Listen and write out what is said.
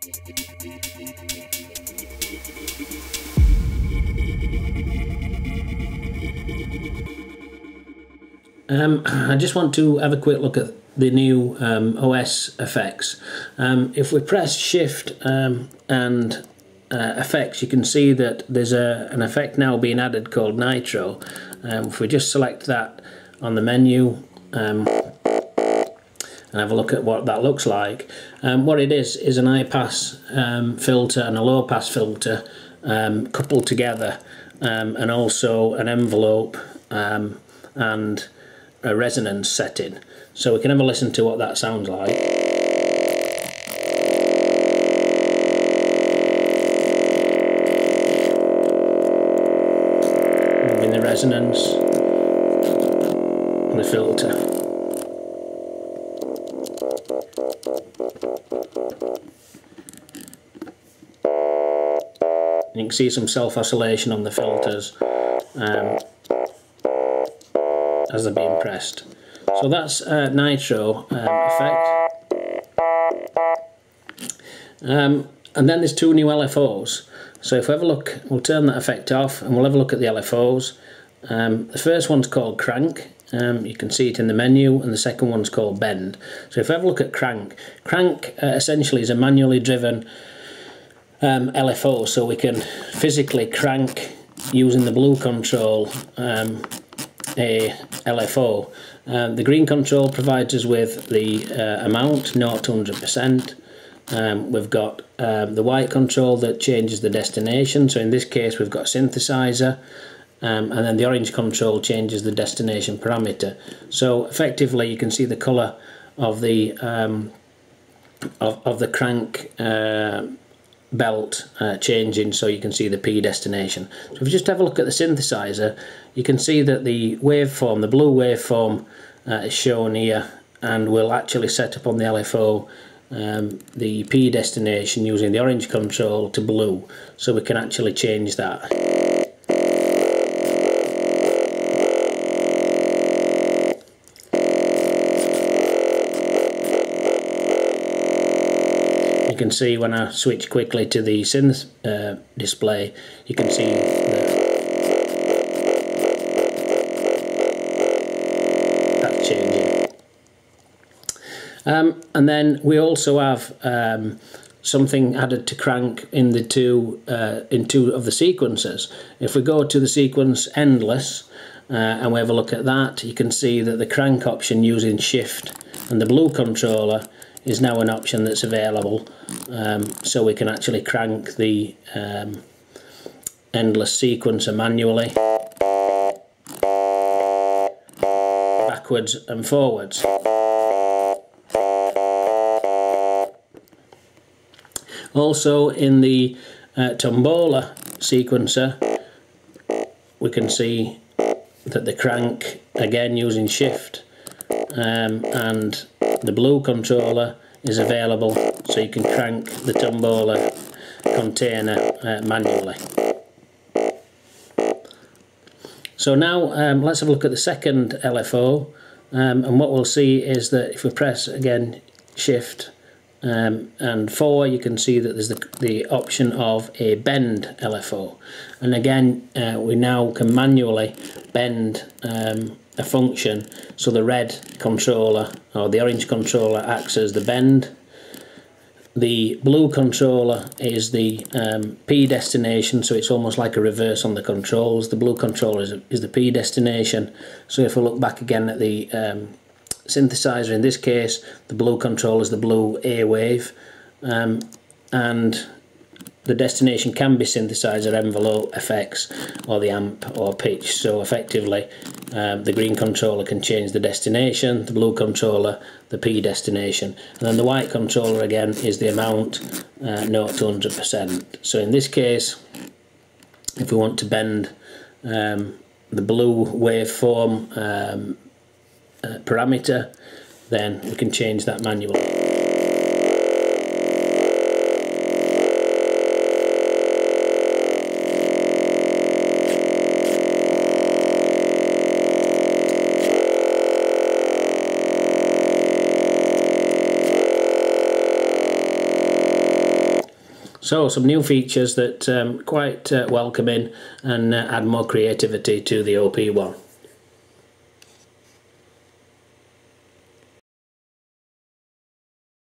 I just want to have a quick look at the new OS effects. If we press Shift and effects, you can see that there's an effect now being added called Nitro. If we just select that on the menu and have a look at what that looks like, what it is an high pass filter and a low pass filter coupled together, and also an envelope and a resonance setting. So we can have a listen to what that sounds like. Moving the resonance and the filter. You can see some self-oscillation on the filters as they're being pressed. So that's Nitro effect. And then there's two new LFOs. So if we have a look, we'll turn that effect off and we'll have a look at the LFOs. The first one's called Crank. You can see it in the menu, and the second one's called Bend. So if we have a look at Crank, essentially is a manually driven LFO, so we can physically crank using the blue control a LFO. The green control provides us with the amount, 0 to 100%. We've got the white control that changes the destination, so in this case we've got a synthesizer, and then the orange control changes the destination parameter. So effectively you can see the colour of the crank belt changing, so you can see the P destination. So if we just have a look at the synthesizer, you can see that the waveform, the blue waveform, is shown here, and we'll actually set up on the LFO the P destination using the orange control to blue, so we can actually change that. You can see when I switch quickly to the synth display, you can see that's changing. And then we also have something added to Crank in two of the sequences. If we go to the sequence Endless and we have a look at that, you can see that the Crank option using Shift and the blue controller is now an option that's available, so we can actually crank the endless sequencer manually, backwards and forwards. Also in the tombola sequencer, we can see that the crank, again using Shift and the blue controller, is available, so you can crank the tombola container manually. So now let's have a look at the second LFO, and what we'll see is that if we press again Shift and 4, you can see that there's the option of a Bend LFO, and again we now can manually bend a function, so the red controller or the orange controller acts as the bend, the blue controller is the P destination, so it's almost like a reverse on the controls. The blue controller is the P destination. So if we look back again at the synthesizer, in this case the blue controller is the blue A wave, and the destination can be synthesizer, envelope, effects, or the amp or pitch. So effectively the green controller can change the destination, the blue controller the P destination, and then the white controller again is the amount, 0 to 100%. So in this case, if we want to bend the blue waveform parameter, then we can change that manually. So some new features that quite welcoming and add more creativity to the OP-1.